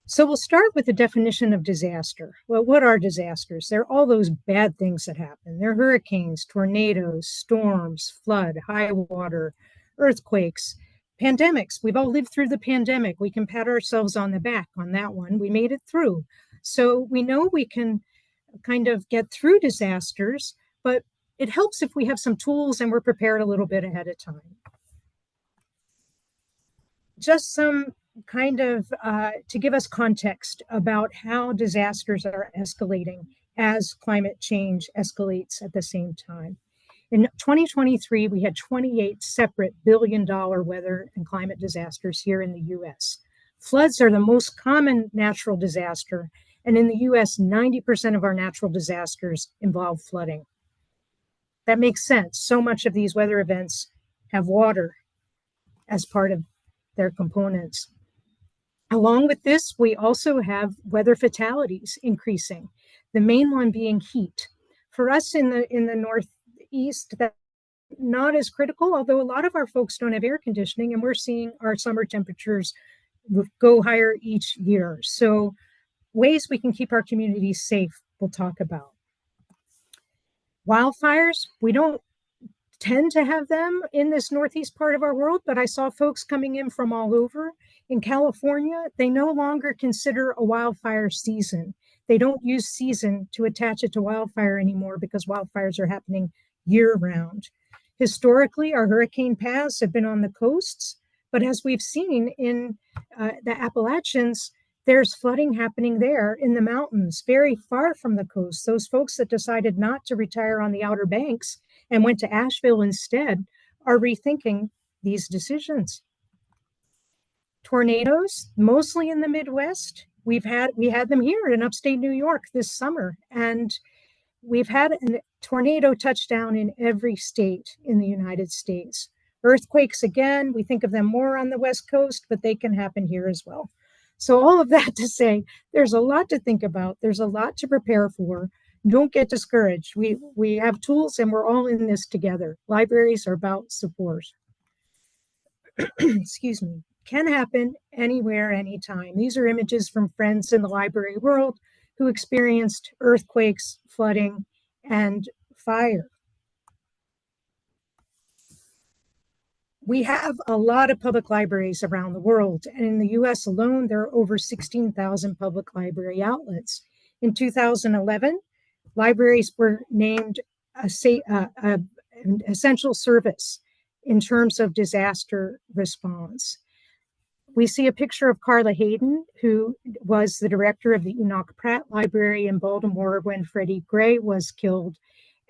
So we'll start with the definition of disaster. Well, what are disasters? They're all those bad things that happen. They're hurricanes, tornadoes, storms, flood, high water, earthquakes, pandemics. We've all lived through the pandemic. We can pat ourselves on the back on that one. We made it through. So we know we can kind of get through disasters, but it helps if we have some tools and we're prepared a little bit ahead of time. Just some kind of to give us context about how disasters are escalating as climate change escalates at the same time. In 2023, we had 28 separate billion-dollar weather and climate disasters here in the US. Floods are the most common natural disaster, and in the US, 90% of our natural disasters involve flooding. That makes sense. So much of these weather events have water as part of their components. Along with this, we also have weather fatalities increasing, the main one being heat. For us in the Northeast, that's not as critical, although a lot of our folks don't have air conditioning, and we're seeing our summer temperatures go higher each year. So ways we can keep our communities safe, we'll talk about. Wildfires, we don't tend to have them in this northeast part of our world, but I saw folks coming in from all over. In California, they no longer consider a wildfire season. They don't use season to attach it to wildfire anymore because wildfires are happening year round. Historically, our hurricane paths have been on the coasts, but as we've seen in the Appalachians, there's flooding happening there in the mountains, very far from the coast. Those folks that decided not to retire on the Outer Banks and went to Asheville instead are rethinking these decisions. Tornadoes, mostly in the Midwest. We had them here in upstate New York this summer, and we've had a tornado touchdown in every state in the United States. Earthquakes, again, we think of them more on the West Coast, but they can happen here as well. So all of that to say, there's a lot to think about. There's a lot to prepare for. Don't get discouraged. We have tools and we're all in this together. Libraries are about support. Excuse me. Can happen anywhere, anytime. These are images from friends in the library world who experienced earthquakes, flooding, and fire. We have a lot of public libraries around the world, and in the US alone, there are over 16,000 public library outlets. In 2011, libraries were named an essential service in terms of disaster response. We see a picture of Carla Hayden, who was the director of the Enoch Pratt Library in Baltimore when Freddie Gray was killed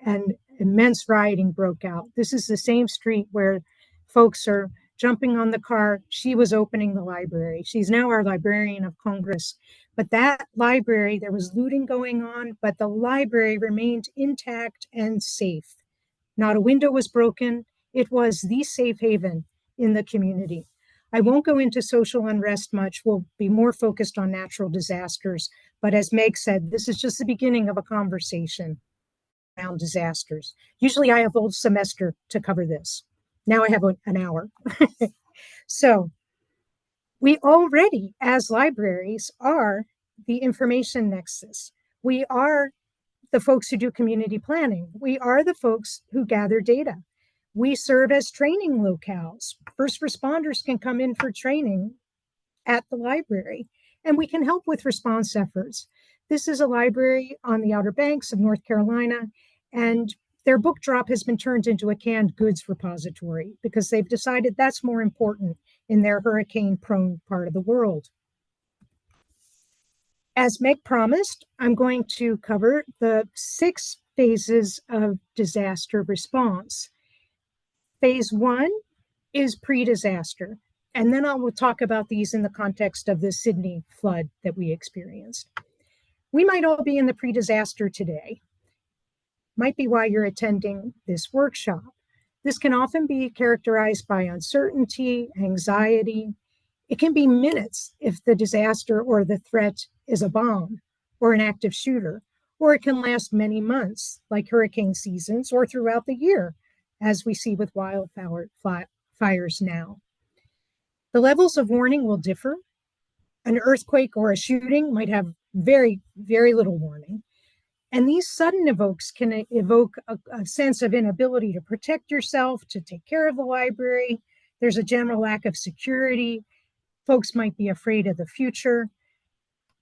and immense rioting broke out. This is the same street where folks are jumping on the car. She was opening the library. She's now our Librarian of Congress. But that library, there was looting going on, but the library remained intact and safe. Not a window was broken. It was the safe haven in the community. I won't go into social unrest much. We'll be more focused on natural disasters. But as Meg said, this is just the beginning of a conversation around disasters. Usually I have a whole semester to cover this. Now I have an hour. So we already, as libraries, are the information nexus. We are the folks who do community planning. We are the folks who gather data. We serve as training locales. First responders can come in for training at the library, and we can help with response efforts. This is a library on the Outer Banks of North Carolina, and their book drop has been turned into a canned goods repository because they've decided that's more important in their hurricane-prone part of the world. As Meg promised, I'm going to cover the 6 phases of disaster response. Phase 1 is pre-disaster, and then I will talk about these in the context of the Sydney flood that we experienced. We might all be in the pre-disaster today. Might be why you're attending this workshop. This can often be characterized by uncertainty, anxiety. It can be minutes if the disaster or the threat is a bomb or an active shooter, or it can last many months, like hurricane seasons, or throughout the year, as we see with wildfires now. The levels of warning will differ. An earthquake or a shooting might have very, very little warning. And these sudden evokes can evoke a sense of inability to protect yourself, to take care of the library. There's a general lack of security. Folks might be afraid of the future.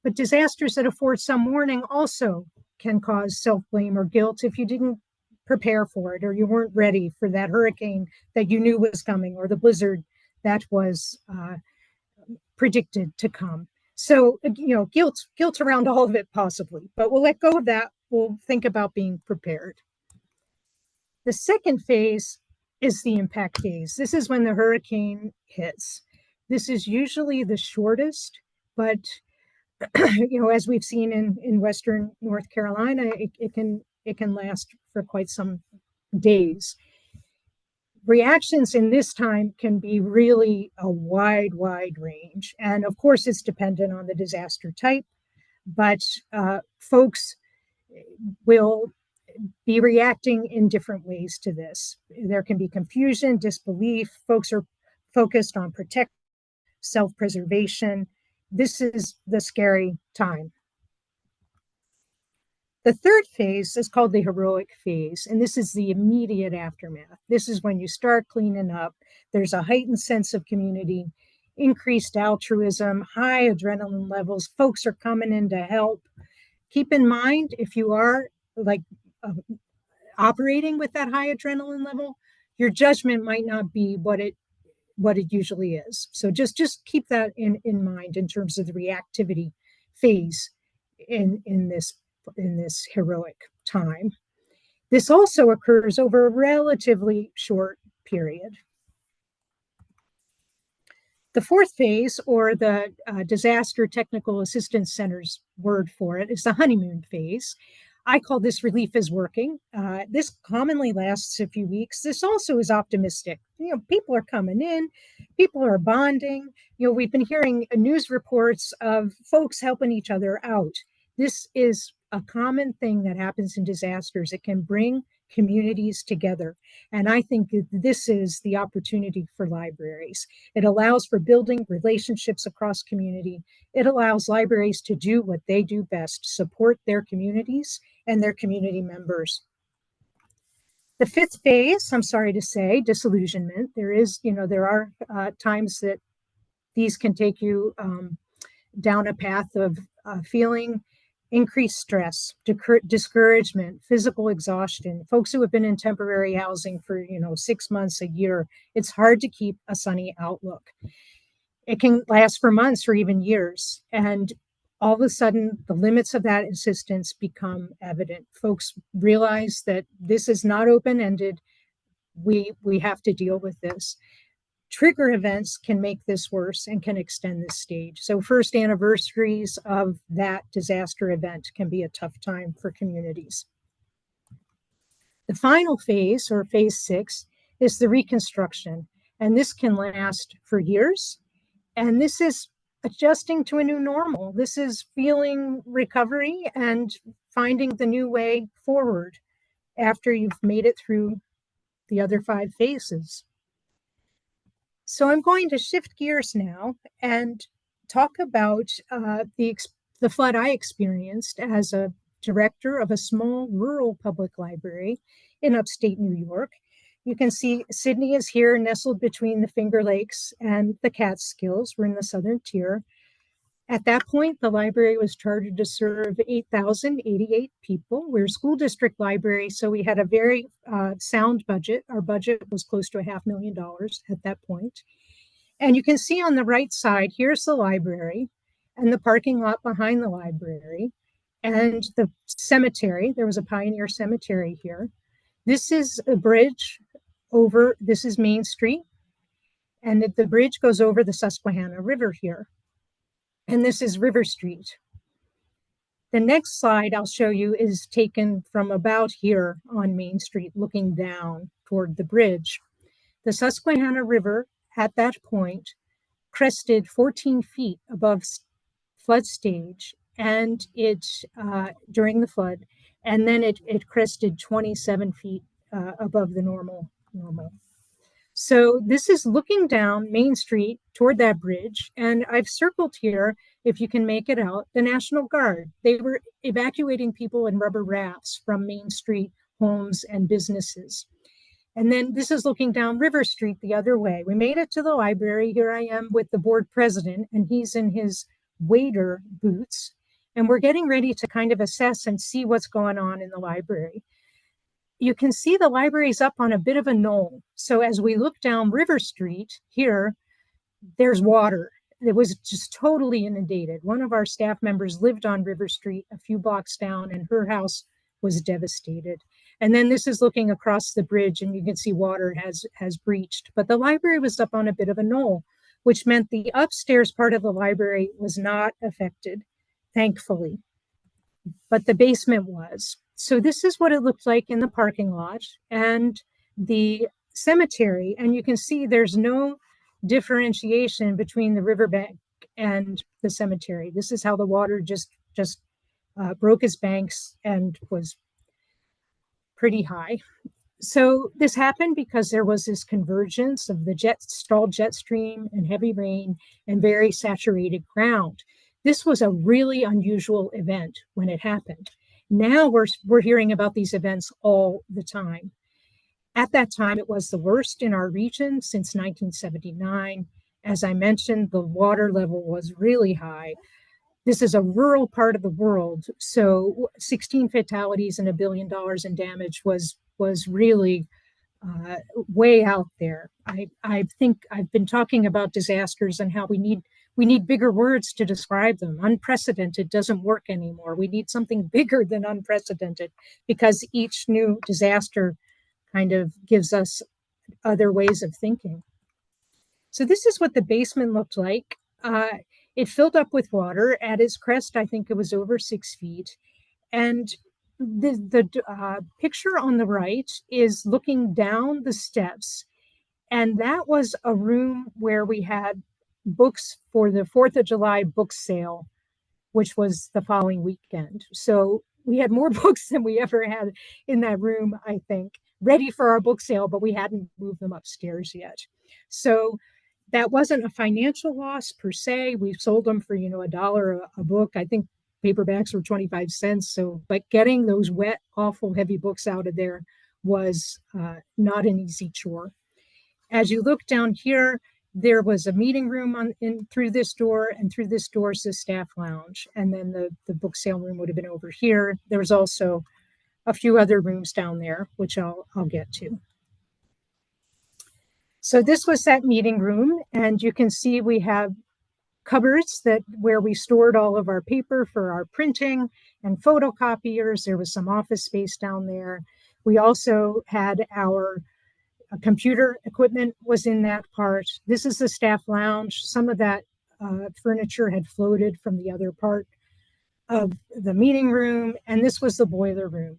But disasters that afford some warning also can cause self-blame or guilt if you didn't prepare for it, or you weren't ready for that hurricane that you knew was coming, or the blizzard that was predicted to come. So, guilt around all of it possibly, but we'll let go of that. We'll think about being prepared. The second phase is the impact phase. This is when the hurricane hits. This is usually the shortest, but as we've seen in Western North Carolina, it can last for quite some days. Reactions in this time can be really a wide range. And of course, it's dependent on the disaster type, but folks will be reacting in different ways to this. There can be confusion, disbelief. Folks are focused on protection, self-preservation. This is the scary time. The third phase is called the heroic phase, and this is the immediate aftermath. This is when you start cleaning up. There's a heightened sense of community, increased altruism, high adrenaline levels. Folks are coming in to help. Keep in mind, if you are operating with that high adrenaline level, your judgment might not be what it usually is. So just keep that in mind in terms of the reactivity phase in this heroic time. This also occurs over a relatively short period. The fourth phase, or the Disaster Technical Assistance Center's word for it, is the honeymoon phase. I call this relief is working. This commonly lasts a few weeks. This also is optimistic. People are coming in, people are bonding. We've been hearing news reports of folks helping each other out. This is a common thing that happens in disasters. It can bring communities together. And I think this is the opportunity for libraries. It allows for building relationships across community. It allows libraries to do what they do best, support their communities and their community members. The fifth phase, I'm sorry to say, disillusionment. There are times that these can take you down a path of feeling increased stress, discouragement, physical exhaustion. Folks who have been in temporary housing for 6 months, a year, it's hard to keep a sunny outlook. It can last for months or even years. And all of a sudden, the limits of that assistance become evident. Folks realize that this is not open-ended. We have to deal with this. Trigger events can make this worse and can extend this stage. So first anniversaries of that disaster event can be a tough time for communities. The final phase, or phase 6, is the reconstruction. And this can last for years. And this is adjusting to a new normal. This is feeling recovery and finding the new way forward after you've made it through the other 5 phases. So I'm going to shift gears now and talk about the flood I experienced as a director of a small rural public library in upstate New York. You can see Sydney is here, nestled between the Finger Lakes and the Catskills. We're in the southern tier. At that point, the library was chartered to serve 8,088 people. We're a school district library, so we had a very sound budget. Our budget was close to $500,000 at that point. And you can see on the right side, here's the library and the parking lot behind the library and the cemetery. There was a pioneer cemetery here. This is a bridge over, this is Main Street, and the bridge goes over the Susquehanna River here. And this is River Street. The next slide I'll show you is taken from about here on Main Street, looking down toward the bridge. The Susquehanna River at that point crested 14 feet above flood stage, and during the flood, and then it crested 27 feet above the normal. So this is looking down Main Street toward that bridge. And I've circled here, if you can make it out, the National Guard. They were evacuating people in rubber rafts from Main Street homes and businesses. And then this is looking down River Street the other way. We made it to the library. Here I am with the board president, and he's in his waiter boots. And we're getting ready to kind of assess and see what's going on in the library. You can see the library's up on a bit of a knoll. So as we look down River Street here, there's water. It was just totally inundated. One of our staff members lived on River Street a few blocks down, and her house was devastated. And then this is looking across the bridge, and you can see water has breached. But the library was up on a bit of a knoll, which meant the upstairs part of the library was not affected, thankfully, but the basement was. So this is what it looked like in the parking lot and the cemetery. And you can see there's no differentiation between the riverbank and the cemetery. This is how the water just broke its banks and was pretty high. So this happened because there was this convergence of the stalled jet stream and heavy rain and very saturated ground. This was a really unusual event when it happened. Now we're hearing about these events all the time. At that time, it was the worst in our region since 1979. As I mentioned, the water level was really high. This is a rural part of the world, so 16 fatalities and $1 billion in damage was really way out there. I think I've been talking about disasters and how we need bigger words to describe them. Unprecedented doesn't work anymore. We need something bigger than unprecedented, because each new disaster kind of gives us other ways of thinking. So this is what the basement looked like. It filled up with water. At its crest, I think it was over 6 feet. And the picture on the right is looking down the steps. And that was a room where we had books for the 4th of July book sale, which was the following weekend. So we had more books than we ever had in that room, I think, ready for our book sale, but we hadn't moved them upstairs yet. So that wasn't a financial loss per se. We sold them for, $1 a book. I think paperbacks were 25 cents. So, but getting those wet, awful, heavy books out of there was not an easy chore. As you look down here, there was a meeting room through this door, and through this door is the staff lounge. And then the book sale room would have been over here. There was also a few other rooms down there, which I'll get to. So this was that meeting room, and you can see we have cupboards where we stored all of our paper for our printing and photocopiers. There was some office space down there. We also had our computer equipment was in that part. This is the staff lounge. Some of that furniture had floated from the other part of the meeting room, and this was the boiler room.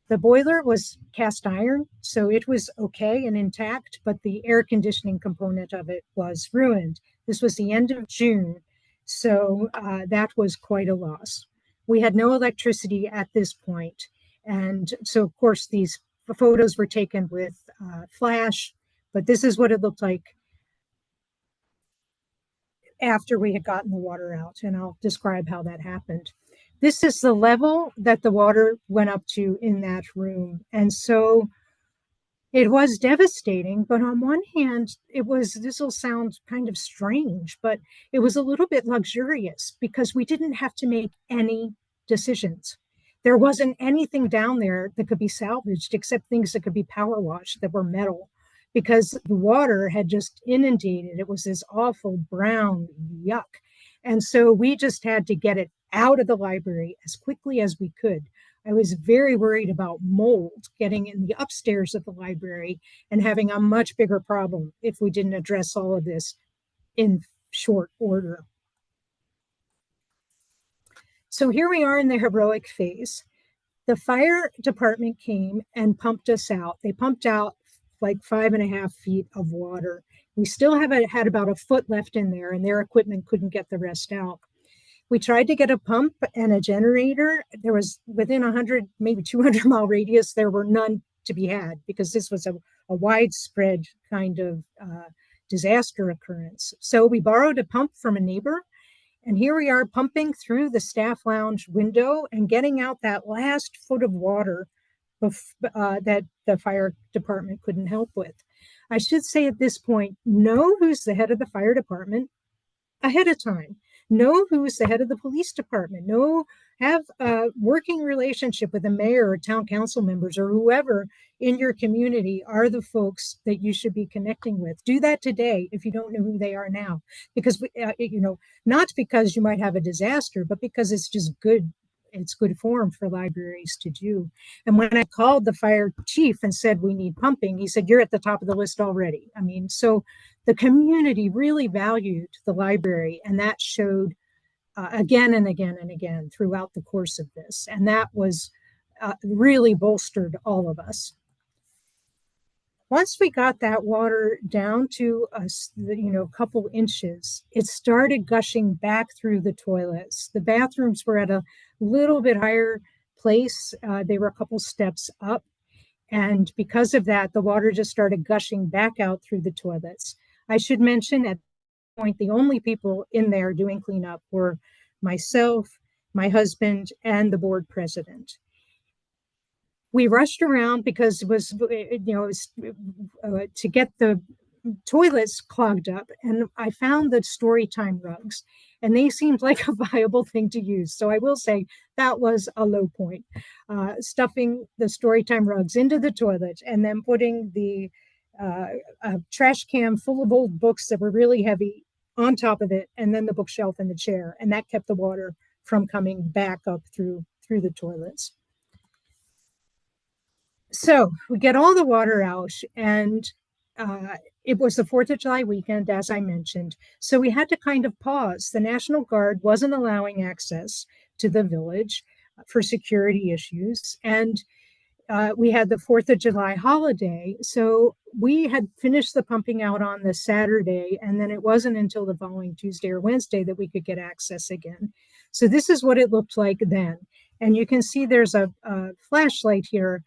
The boiler was cast iron, so it was okay and intact, but the air conditioning component of it was ruined. This was the end of June, so that was quite a loss. We had no electricity at this point, and so of course these photos were taken with flash, but this is what it looked like after we had gotten the water out, and I'll describe how that happened. This is the level that the water went up to in that room. And so it was devastating, but on one hand, this will sound kind of strange, but it was a little bit luxurious because we didn't have to make any decisions. There wasn't anything down there that could be salvaged except things that could be power washed that were metal, because the water had just inundated. It was this awful brown yuck. And so we just had to get it out of the library as quickly as we could. I was very worried about mold getting in the upstairs of the library and having a much bigger problem if we didn't address all of this in short order. So here we are in the heroic phase. The fire department came and pumped us out. They pumped out like 5.5 feet of water. We still had about a foot left in there, and their equipment couldn't get the rest out. We tried to get a pump and a generator. There was within 100, maybe 200 mile radius, there were none to be had because this was a a widespread kind of disaster occurrence. So we borrowed a pump from a neighbor, and here we are pumping through the staff lounge window and getting out that last foot of water that the fire department couldn't help with. I should say at this point, know who's the head of the fire department ahead of time. Know who's the head of the police department. Have a working relationship with the mayor or town council members or whoever in your community are the folks that you should be connecting with. Do that today if you don't know who they are now, because not because you might have a disaster, but because it's just good. It's good form for libraries to do. And when I called the fire chief and said we need pumping, he said, you're at the top of the list already. I mean, so the community really valued the library, and that showed again and again and again throughout the course of this. And that was really bolstered all of us. Once we got that water down to a couple inches, it started gushing back through the toilets. The bathrooms were at a little bit higher place. They were a couple steps up. And because of that, the water just started gushing back out through the toilets. I should mention at that point, the only people in there doing cleanup were myself, my husband, and the board president. We rushed around because it was to get the toilets clogged up, and I found the story time rugs, and they seemed like a viable thing to use. So I will say that was a low point, stuffing the story time rugs into the toilet and then putting the trash can full of old books that were really heavy on top of it, and then the bookshelf and the chair, and that kept the water from coming back up through the toilets. So we get all the water out, and it was the 4th of July weekend, as I mentioned. So we had to kind of pause. The National Guard wasn't allowing access to the village for security issues. And we had the 4th of July holiday. So we had finished the pumping out on the Saturday, and then it wasn't until the following Tuesday or Wednesday that we could get access again. So this is what it looked like then. And you can see there's a flashlight here.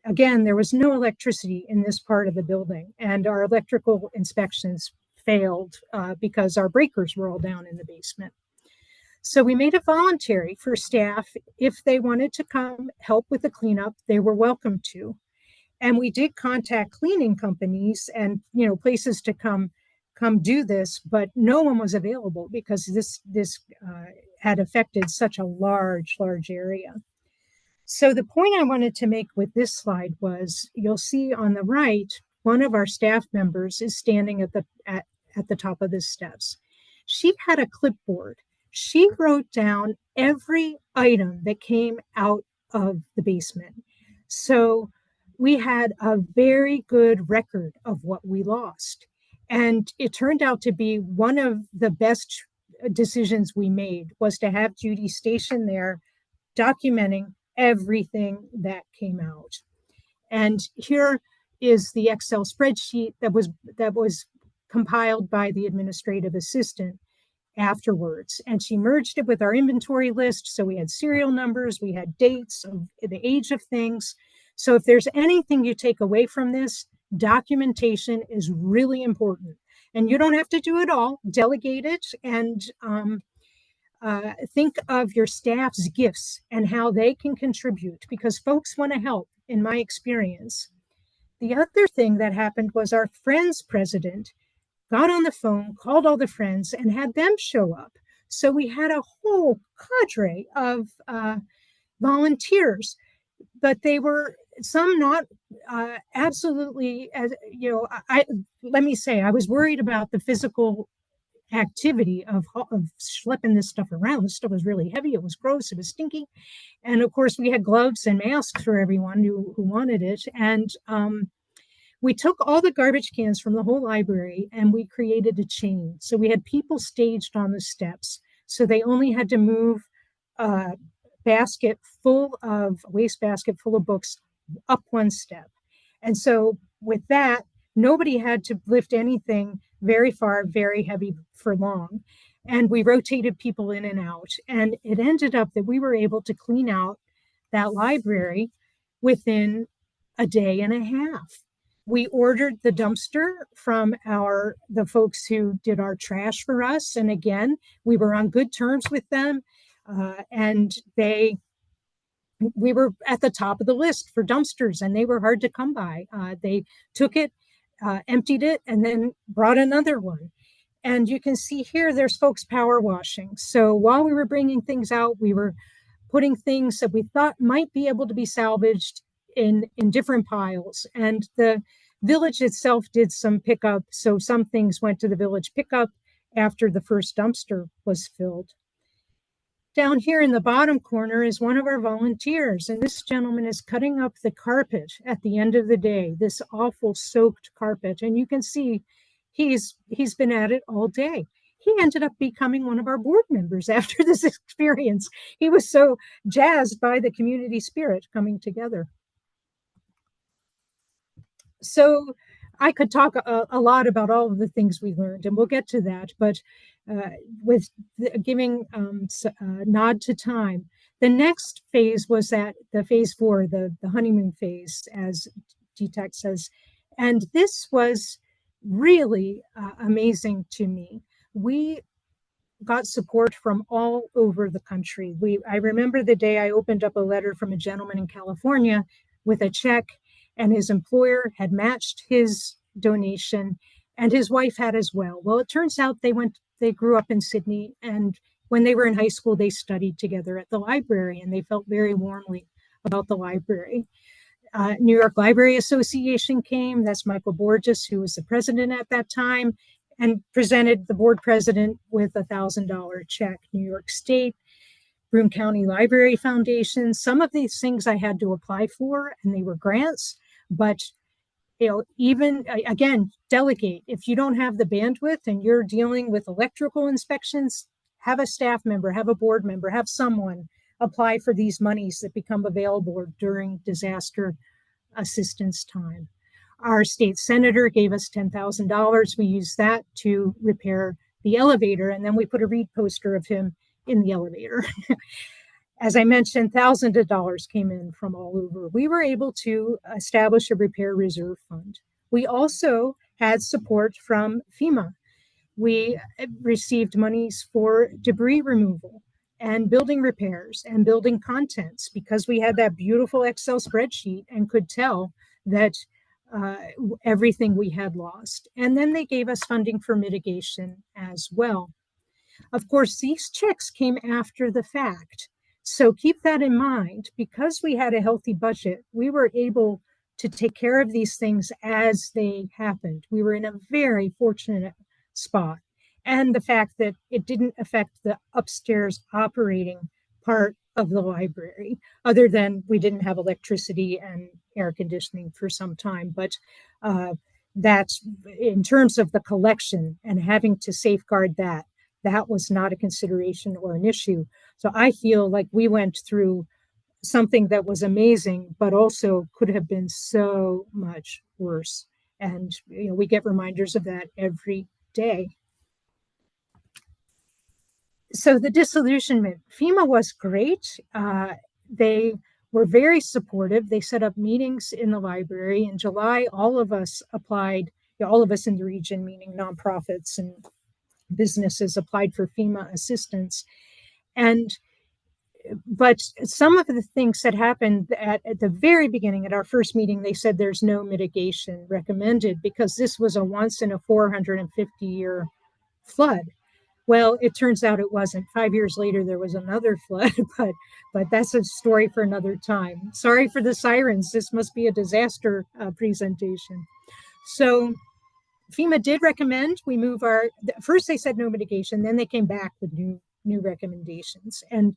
Again, there was no electricity in this part of the building, and our electrical inspections failed because our breakers were all down in the basement. So we made it voluntary for staff. If they wanted to come help with the cleanup, they were welcome to. And we did contact cleaning companies and places to come do this, but no one was available because this had affected such a large area. So the point I wanted to make with this slide was, you'll see on the right, one of our staff members is standing at the top of the steps. She had a clipboard. She wrote down every item that came out of the basement. So we had a very good record of what we lost. And it turned out to be one of the best decisions we made, was to have Judy stationed there documenting everything that came out. And here is the Excel spreadsheet that was compiled by the administrative assistant afterwards. And she merged it with our inventory list. So we had serial numbers, we had dates of the age of things. So if there's anything you take away from this, documentation is really important. And you don't have to do it all, delegate it, and think of your staff's gifts and how they can contribute, because folks want to help, in my experience. The other thing that happened was our Friends president got on the phone, called all the friends, and had them show up. So we had a whole cadre of volunteers, but they were some not absolutely, let me say, I was worried about the physical activity of schlepping this stuff around. This stuff was really heavy. It was gross. It was stinky. And of course, we had gloves and masks for everyone who wanted it. And we took all the garbage cans from the whole library and we created a chain. So we had people staged on the steps. So they only had to move a wastebasket full of books up one step. And so with that, nobody had to lift anything very far, very heavy for long. And we rotated people in and out. And it ended up that we were able to clean out that library within a day and a half. We ordered the dumpster from the folks who did our trash for us. And again, we were on good terms with them. And we were at the top of the list for dumpsters, and they were hard to come by. They took it, emptied it, and then brought another one. And you can see here, there's folks power washing. So while we were bringing things out, we were putting things that we thought might be able to be salvaged in different piles. And the village itself did some pickup. So some things went to the village pickup after the first dumpster was filled. Down here in the bottom corner is one of our volunteers, and this gentleman is cutting up the carpet at the end of the day, this awful soaked carpet. And you can see he's been at it all day. He ended up becoming one of our board members after this experience. He was so jazzed by the community spirit coming together. So I could talk a lot about all of the things we learned, and we'll get to that. But with giving nod to time, the next phase was the phase 4, the honeymoon phase, as DTEC says. And this was really amazing to me. We got support from all over the country. I remember the day I opened up a letter from a gentleman in California with a check, and his employer had matched his donation, and his wife had as well. Well, it turns out they grew up in Sydney, and when they were in high school, they studied together at the library, and they felt very warmly about the library. New York Library Association came. That's Michael Borges, who was the president at that time, and presented the board president with $1,000 check. New York State, Broome County Library Foundation. Some of these things I had to apply for, and they were grants, but even again, delegate. If you don't have the bandwidth and you're dealing with electrical inspections, have a staff member, have a board member, have someone apply for these monies that become available during disaster assistance time. Our state senator gave us $10,000. We used that to repair the elevator, and then we put a Reed poster of him in the elevator. As I mentioned, thousands of dollars came in from all over. We were able to establish a repair reserve fund. We also had support from FEMA. We received monies for debris removal and building repairs and building contents, because we had that beautiful Excel spreadsheet and could tell that everything we had lost. And then they gave us funding for mitigation as well. Of course, these checks came after the fact. So keep that in mind. Because we had a healthy budget, we were able to take care of these things as they happened. We were in a very fortunate spot. And the fact that it didn't affect the upstairs operating part of the library, other than we didn't have electricity and air conditioning for some time. But that's in terms of the collection and having to safeguard that was not a consideration or an issue. So I feel like we went through something that was amazing, but also could have been so much worse. And we get reminders of that every day. So the disillusionment, FEMA was great. They were very supportive. They set up meetings in the library. In July, all of us applied, all of us in the region, meaning nonprofits and businesses, applied for FEMA assistance. But some of the things that happened at the very beginning, at our first meeting, they said there's no mitigation recommended because this was a once in a 450-year flood. Well, it turns out it wasn't. 5 years later, there was another flood, but that's a story for another time. Sorry for the sirens. This must be a disaster presentation. So FEMA did recommend we move first they said no mitigation, then they came back with new recommendations. And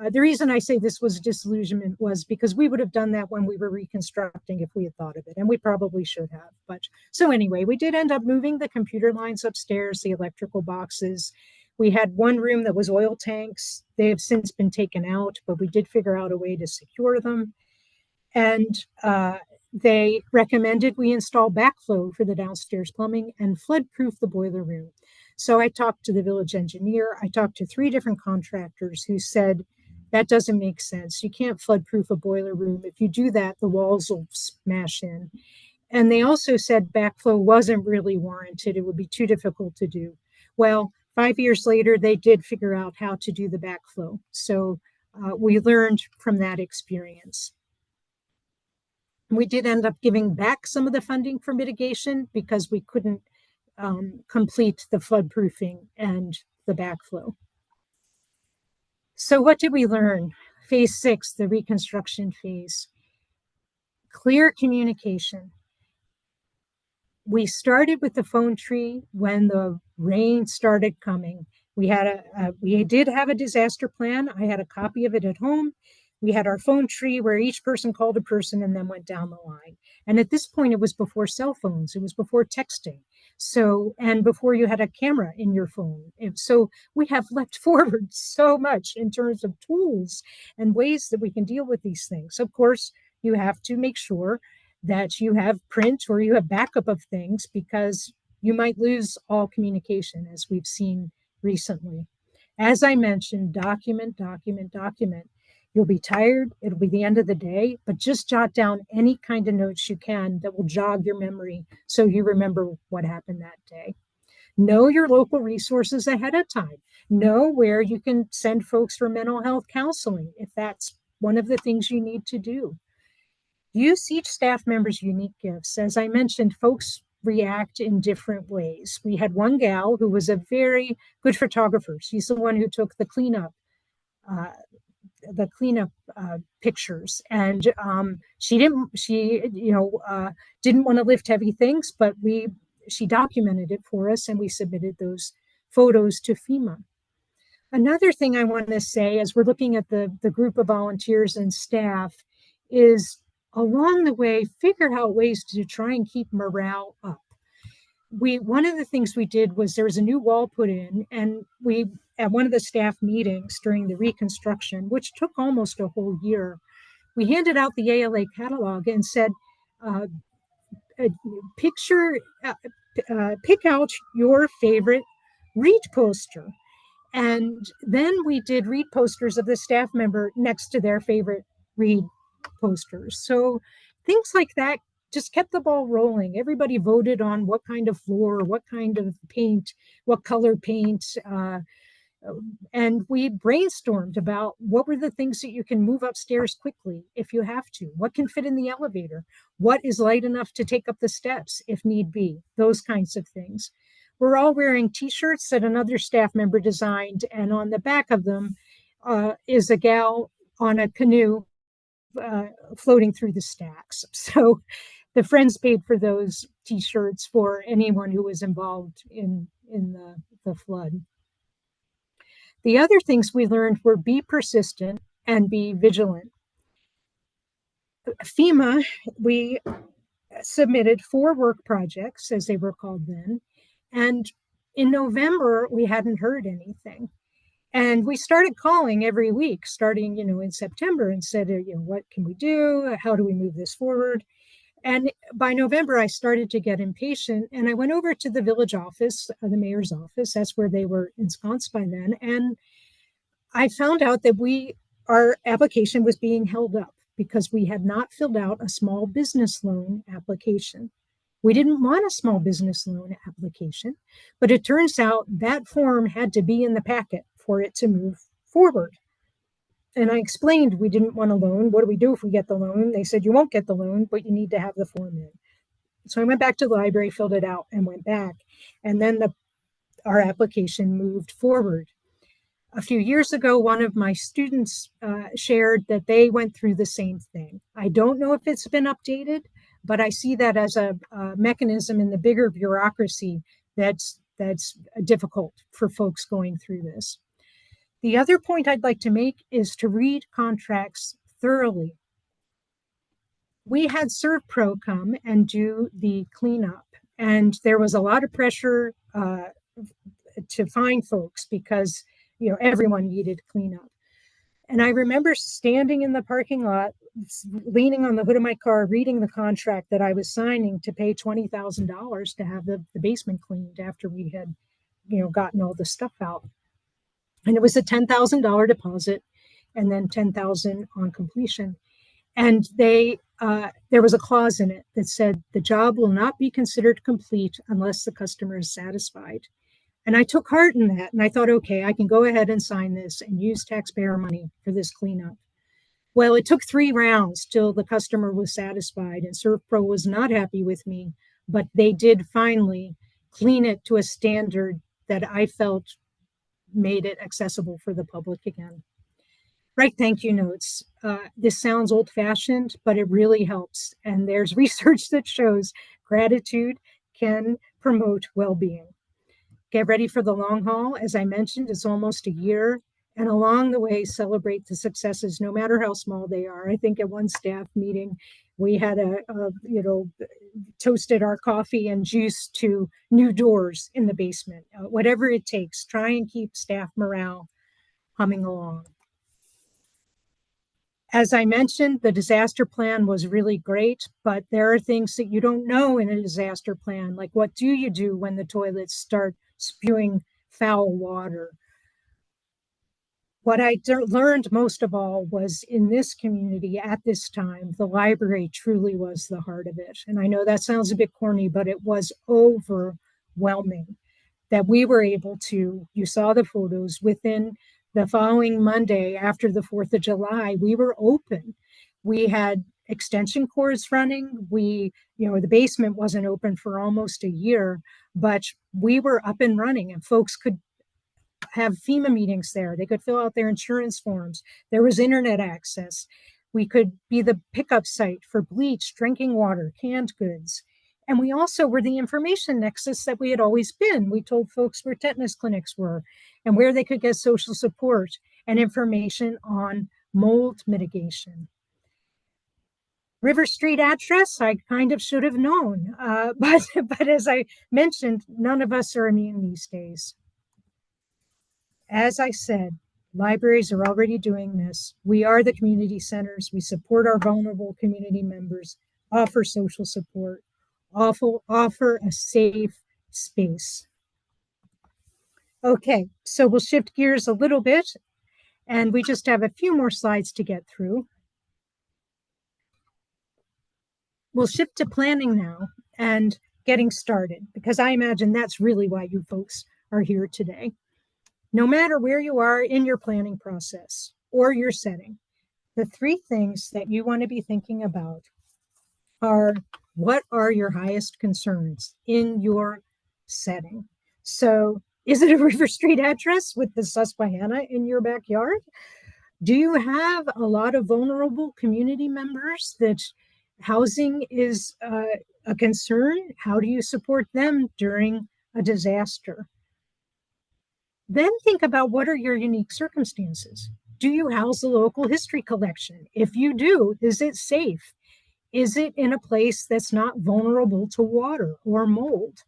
the reason I say this was disillusionment was because we would have done that when we were reconstructing if we had thought of it, and we probably should have. But so anyway, we did end up moving the computer lines upstairs, the electrical boxes. We had one room that was oil tanks. They have since been taken out, but we did figure out a way to secure them. And they recommended we install backflow for the downstairs plumbing and flood-proof the boiler room. So I talked to the village engineer. I talked to 3 different contractors who said, that doesn't make sense. You can't flood-proof a boiler room. If you do that, the walls will smash in. And they also said backflow wasn't really warranted. It would be too difficult to do. Well, 5 years later, they did figure out how to do the backflow. So we learned from that experience. We did end up giving back some of the funding for mitigation because we couldn't complete the floodproofing and the backflow. So what did we learn? Phase 6, the reconstruction phase. Clear communication. We started with the phone tree when the rain started coming. We did have a disaster plan. I had a copy of it at home. We had our phone tree where each person called a person and then went down the line. And at this point, it was before cell phones. It was before texting. So, and before you had a camera in your phone. So we have leapt forward so much in terms of tools and ways that we can deal with these things. Of course, you have to make sure that you have print or you have backup of things because you might lose all communication, as we've seen recently. As I mentioned, document, document, document. You'll be tired. It'll be the end of the day, but just jot down any kind of notes you can that will jog your memory so you remember what happened that day. Know your local resources ahead of time. Know where you can send folks for mental health counseling if that's one of the things you need to do. Use each staff member's unique gifts. As I mentioned, folks react in different ways. We had one gal who was a very good photographer. She's the one who took the cleanup uh, pictures, and she didn't want to lift heavy things, but she documented it for us, and we submitted those photos to FEMA. Another thing I want to say as we're looking at the group of volunteers and staff is along the way, figure out ways to try and keep morale up. One of the things we did was there was a new wall put in, and we, at one of the staff meetings during the reconstruction, which took almost a whole year, we handed out the ALA catalog and said, uh, pick out your favorite READ poster. And then we did READ posters of the staff member next to their favorite READ posters. So things like that just kept the ball rolling. Everybody voted on what kind of floor, what kind of paint, what color paint. And we brainstormed about what were the things that you can move upstairs quickly if you have to, what can fit in the elevator, what is light enough to take up the steps if need be, those kinds of things. We're all wearing t-shirts that another staff member designed, and on the back of them is a gal on a canoe floating through the stacks. So the Friends paid for those t-shirts for anyone who was involved in the flood. The other things we learned were be persistent and be vigilant. FEMA, we submitted 4 work projects, as they were called then, and in November, we hadn't heard anything. And we started calling every week, starting, in September, and said, what can we do? How do we move this forward? And by November, I started to get impatient, and I went over to the village office, the mayor's office. That's where they were ensconced by then. And I found out that our application was being held up because we had not filled out a small business loan application. We didn't want a small business loan application, but it turns out that form had to be in the packet for it to move forward. And I explained we didn't want a loan. What do we do if we get the loan? They said, you won't get the loan, but you need to have the form in. So I went back to the library, filled it out, and went back. And then our application moved forward. A few years ago, one of my students shared that they went through the same thing. I don't know if it's been updated, but I see that as a mechanism in the bigger bureaucracy that's difficult for folks going through this. The other point I'd like to make is to read contracts thoroughly. We had ServPro come and do the cleanup, and there was a lot of pressure to find folks because everyone needed cleanup. And I remember standing in the parking lot, leaning on the hood of my car, reading the contract that I was signing to pay $20,000 to have the basement cleaned after we had, gotten all the stuff out. And it was a $10,000 deposit and then $10,000 on completion. And they there was a clause in it that said the job will not be considered complete unless the customer is satisfied. And I took heart in that, and I thought, okay, I can go ahead and sign this and use taxpayer money for this cleanup. Well, it took 3 rounds till the customer was satisfied, and ServPro was not happy with me, but they did finally clean it to a standard that I felt made it accessible for the public again. Write thank you notes. This sounds old fashioned, but it really helps. And there's research that shows gratitude can promote well being. Get ready for the long haul. As I mentioned, it's almost a year. And along the way, celebrate the successes, no matter how small they are. I think at one staff meeting, we had toasted our coffee and juice to new doors in the basement. Whatever it takes, try and keep staff morale humming along. As I mentioned, the disaster plan was really great, but there are things that you don't know in a disaster plan. Like, what do you do when the toilets start spewing foul water? What I learned most of all was in this community at this time, the library truly was the heart of it. And I know that sounds a bit corny, but it was overwhelming that we were able to, you saw the photos, within the following Monday after the 4th of July, we were open. We had extension cords running. The basement wasn't open for almost a year, but we were up and running, and folks could have FEMA meetings there. They could fill out their insurance forms. There was internet access. We could be the pickup site for bleach, drinking water, canned goods. And we also were the information nexus that we had always been. We told folks where tetanus clinics were and where they could get social support and information on mold mitigation. River Street address, I kind of should have known. But as I mentioned, none of us are immune these days. As I said, libraries are already doing this. We are the community centers. We support our vulnerable community members, offer social support, offer a safe space. Okay, so we'll shift gears a little bit, and we just have a few more slides to get through. We'll shift to planning now and getting started, because I imagine that's really why you folks are here today. No matter where you are in your planning process or your setting, the 3 things that you want to be thinking about are, what are your highest concerns in your setting? So is it a River Street address with the Susquehanna in your backyard? Do you have a lot of vulnerable community members that housing is a concern? How do you support them during a disaster? Then think about, what are your unique circumstances? Do you house a local history collection? If you do, is it safe? Is it in a place that's not vulnerable to water or mold?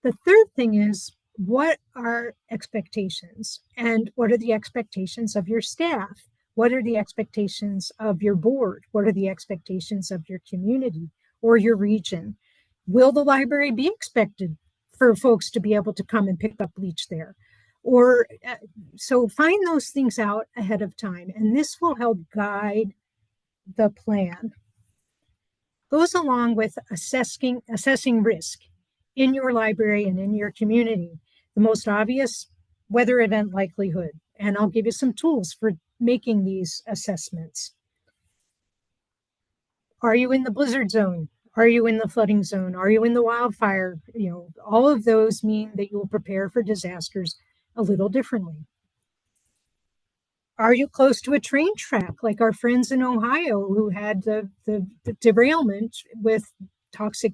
The third thing is, what are expectations? And what are the expectations of your staff? What are the expectations of your board? What are the expectations of your community or your region? Will the library be expected for folks to be able to come and pick up bleach there? So find those things out ahead of time, and this will help guide the plan. Goes along with assessing risk in your library and in your community. The most obvious, weather event likelihood, and I'll give you some tools for making these assessments. Are you in the blizzard zone? Are you in the flooding zone? Are you in the wildfire? All of those mean that you will prepare for disasters a little differently. Are you close to a train track, like our friends in Ohio who had the derailment with toxic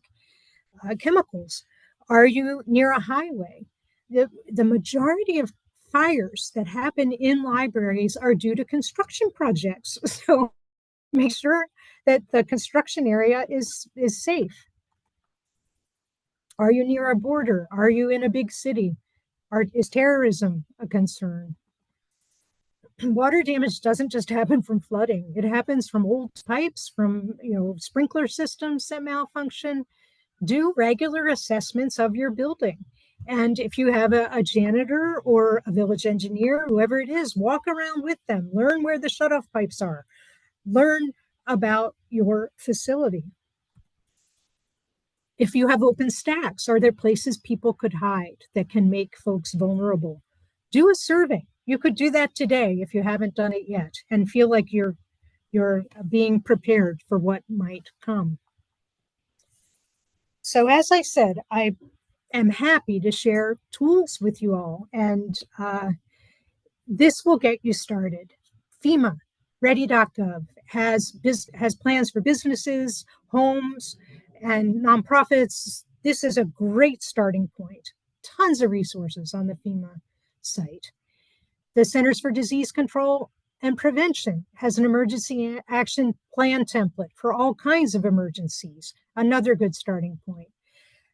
chemicals? Are you near a highway? The majority of fires that happen in libraries are due to construction projects. So make sure that the construction area is safe. Are you near a border? Are you in a big city? Is terrorism a concern? Water damage doesn't just happen from flooding. It happens from old pipes, from sprinkler systems that malfunction. Do regular assessments of your building. And if you have a janitor or a village engineer, whoever it is, walk around with them, learn where the shutoff pipes are, learn about your facility. If you have open stacks, are there places people could hide that can make folks vulnerable? Do a survey. You could do that today if you haven't done it yet, and feel like you're being prepared for what might come. So as I said, I am happy to share tools with you all, and this will get you started. FEMA, ready.gov has plans for businesses, homes, and nonprofits. This is a great starting point. Tons of resources on the FEMA site. The Centers for Disease Control and Prevention has an emergency action plan template for all kinds of emergencies. Another good starting point.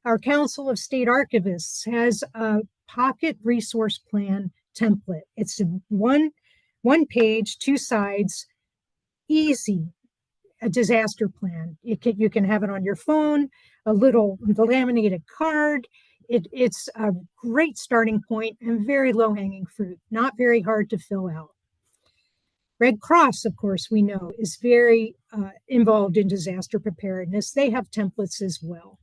Our Council of State Archivists has a pocket resource plan template. It's one page, 2 sides, easy, a disaster plan. You can have it on your phone, a little laminated card. It's a great starting point and very low-hanging fruit, not very hard to fill out. Red Cross, of course, we know, is very involved in disaster preparedness. They have templates as well.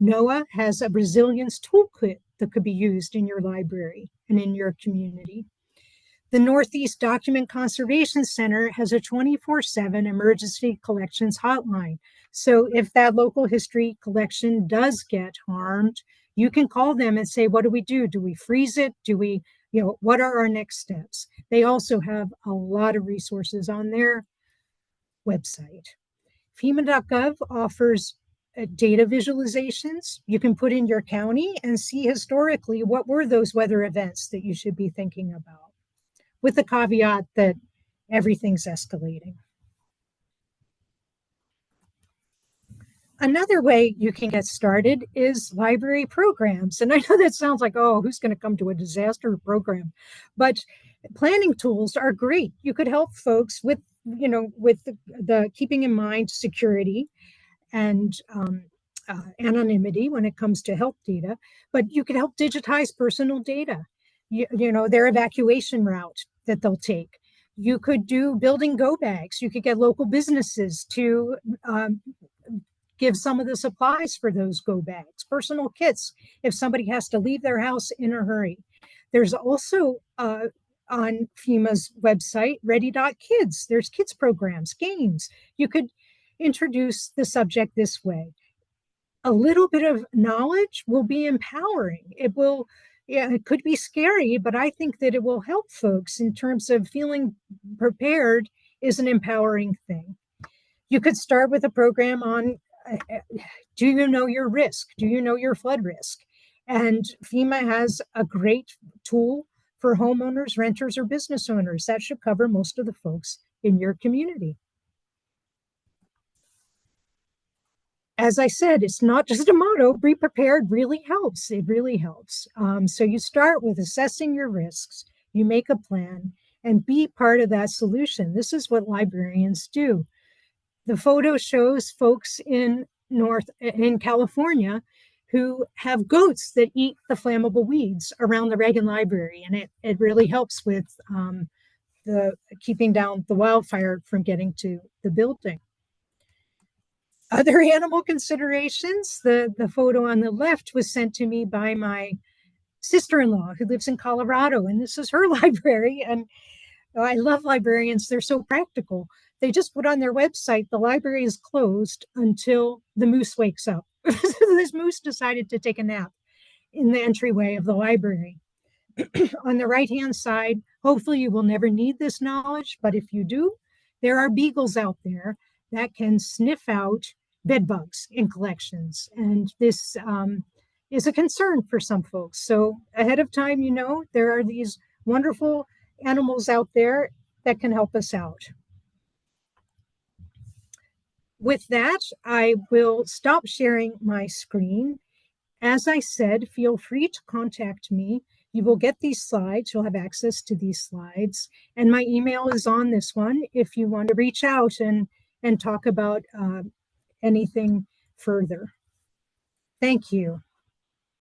NOAA has a resilience toolkit that could be used in your library and in your community. The Northeast Document Conservation Center has a 24/7 emergency collections hotline. So if that local history collection does get harmed, you can call them and say, what do we do? Do we freeze it? Do we, what are our next steps? They also have a lot of resources on their website. FEMA.gov offers data visualizations. You can put in your county and see historically what were those weather events that you should be thinking about, with the caveat that everything's escalating. Another way you can get started is library programs. And I know that sounds like, oh, who's going to come to a disaster program? But planning tools are great. You could help folks with, with the keeping in mind security and anonymity when it comes to health data, but you can help digitize personal data. Their evacuation route that they'll take. You could do building go bags. You could get local businesses to give some of the supplies for those go bags, personal kits, if somebody has to leave their house in a hurry. There's also on FEMA's website, ready.kids. There's kids programs, games. You could introduce the subject this way. A little bit of knowledge will be empowering. It could be scary, but I think that it will help folks in terms of feeling prepared is an empowering thing. You could start with a program on, do you know your risk? Do you know your flood risk? And FEMA has a great tool for homeowners, renters, or business owners. That should cover most of the folks in your community. As I said, it's not just a motto. Be prepared really helps. It really helps. So you start with assessing your risks, you make a plan, and be part of that solution. This is what librarians do. The photo shows folks in California who have goats that eat the flammable weeds around the Reagan Library, and it really helps with the keeping down the wildfire from getting to the building. Other animal considerations, the photo on the left was sent to me by my sister-in-law who lives in Colorado, and this is her library. And I love librarians. They're so practical. They just put on their website, the library is closed until the moose wakes up. This moose decided to take a nap in the entryway of the library. On the right-hand side, hopefully you will never need this knowledge, but if you do, there are beagles out there that can sniff out bed bugs in collections. And this is a concern for some folks. So ahead of time, there are these wonderful animals out there that can help us out. With that, I will stop sharing my screen. As I said, feel free to contact me. You will get these slides. You'll have access to these slides. And my email is on this one if you want to reach out and talk about anything further. Thank you.